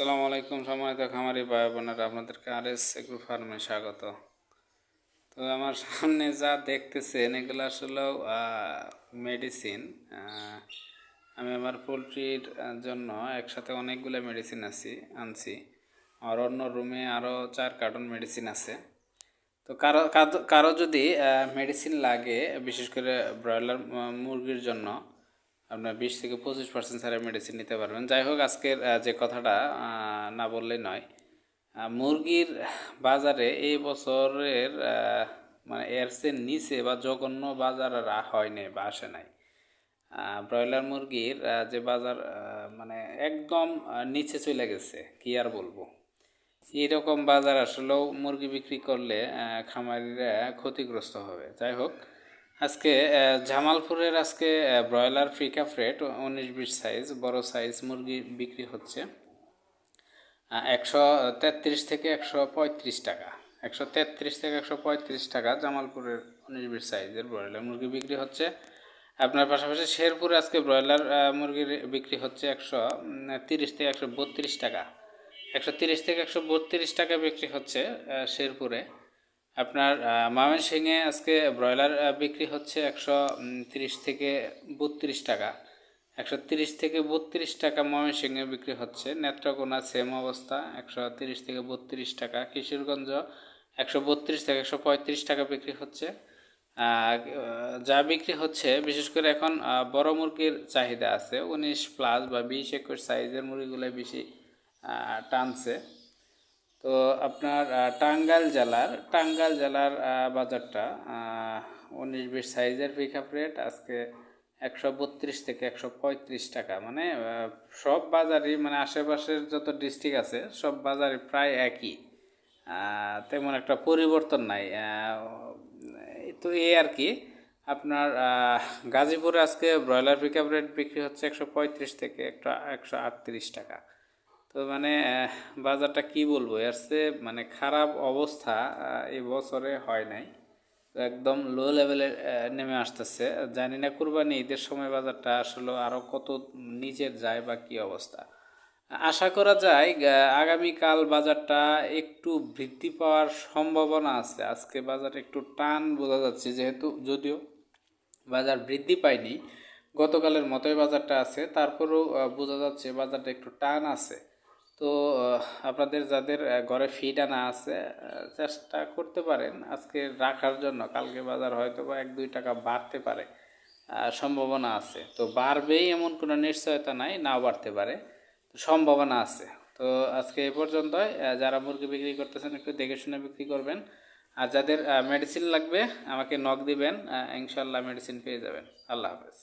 আসসালামু আলাইকুম সম্মানিত খামারি ভাই বোনেরা, আপনাদেরকে আরএস এগ্রো ফার্মে স্বাগত। তো আমার সামনে যা দেখতেছেন এগুলো আসলেও মেডিসিন। আমি আমার পোলট্রির জন্য একসাথে অনেকগুলো মেডিসিন আনছি। আর অন্য রুমে আরও 4 কার্টন মেডিসিন আছে। তো কারো যদি মেডিসিন লাগে, বিশেষ করে ব্রয়লার মুরগির জন্য, আপনার 20 থেকে 25% ছাড়া মেডিসিন নিতে পারবেন। যাই হোক, আজকের যে কথাটা না বললেই নয়, মুরগির বাজারে এই বছরের মানে এর চেয়ে নিচে বা জঘন্য বাজার আর হয় নাই বা আসে নাই। ব্রয়লার মুরগির যে বাজার মানে একদম নিচে চলে গেছে, কি আর বলবো। এইরকম বাজার আসলেও মুরগি বিক্রি করলে খামারিরা ক্ষতিগ্রস্ত হবে। যাই হোক, আজকে জামালপুরের ব্রয়লার পিকআপ রেট 19-20 সাইজ বড় সাইজ মুরগি বিক্রি হচ্ছে 133 থেকে 135 টাকা। 133 থেকে 135 টাকা জামালপুরের 19-20 সাইজের ব্রয়লার মুরগি বিক্রি হচ্ছে। আপনার পাশাপাশি শেরপুরে আজকে ব্রয়লার মুরগির বিক্রি হচ্ছে 130 থেকে 132 টাকা। 130 থেকে 132 টাকা বিক্রি হচ্ছে শেরপুরে। আপনার ময়মনসিংহে আজকে ব্রয়লার বিক্রি হচ্ছে 130 থেকে 32 টাকা। 130 থেকে 32 টাকা ময়মনসিংহে বিক্রি হচ্ছে। নেত্রকোনা সেম অবস্থা, 130 থেকে 32 টাকা। কিশোরগঞ্জ 132 থেকে 135 টাকা বিক্রি হচ্ছে। যা বিক্রি হচ্ছে, বিশেষ করে এখন বড় মুরগির চাহিদা আছে। 19+ বা 20-21 সাইজের মুরগিগুলো বেশি টানছে। তো আপনার টাঙ্গাইল জেলার বাজারটা 19-20 সাইজের পিকআপ রেট আজকে 132 থেকে 135 টাকা। মানে সব বাজারই, মানে আশেপাশের যত ডিস্ট্রিক্ট আছে সব বাজারই প্রায় একই, তেমন একটা পরিবর্তন নাই। তো এই আর কি। আপনার গাজীপুরে আজকে ব্রয়লার পিকআপ রেট বিক্রি হচ্ছে 135 থেকে 138 টাকা। তো মানে বাজারটা কি বলবো, এর চেয়ে মানে খারাপ অবস্থা এই বছরে হয় নাই। তো একদম লো লেভেলে নেমে আসতেছে। জানি না কুরবানি ঈদের সময় বাজারটা আসলে আরও কত নিচে যায় বা কী অবস্থা। আশা করা যায় আগামীকাল বাজারটা একটু বৃদ্ধি পাওয়ার সম্ভাবনা আছে। আজকে বাজারে একটু টান বোঝা যাচ্ছে, যেহেতু যদিও বাজার বৃদ্ধি পায়নি, গতকালের মতোই বাজারটা আছে, তারপরেও বোঝা যাচ্ছে বাজারটা একটু টান আছে। তো আপনাদের যাদের ঘরে ফিড আনা আছে, চেষ্টা করতে পারেন আজকে রাখার জন্য। কালকে বাজার হয়তো বা 1-2 টাকা বাড়তে পারে, সম্ভাবনা আছে। তো বাড়বেই এমন কোনো নিশ্চয়তা নাই, নাও বাড়তে পারে, সম্ভাবনা আছে। তো আজকে এই পর্যন্তই। যারা মুরগি বিক্রি করতেছেন একটু দেখে শুনে বিক্রি করবেন। আর যাদের মেডিসিন লাগবে আমাকে নক দিবেন, ইনশাল্লাহ মেডিসিন পেয়ে যাবেন। আল্লাহ হাফেজ।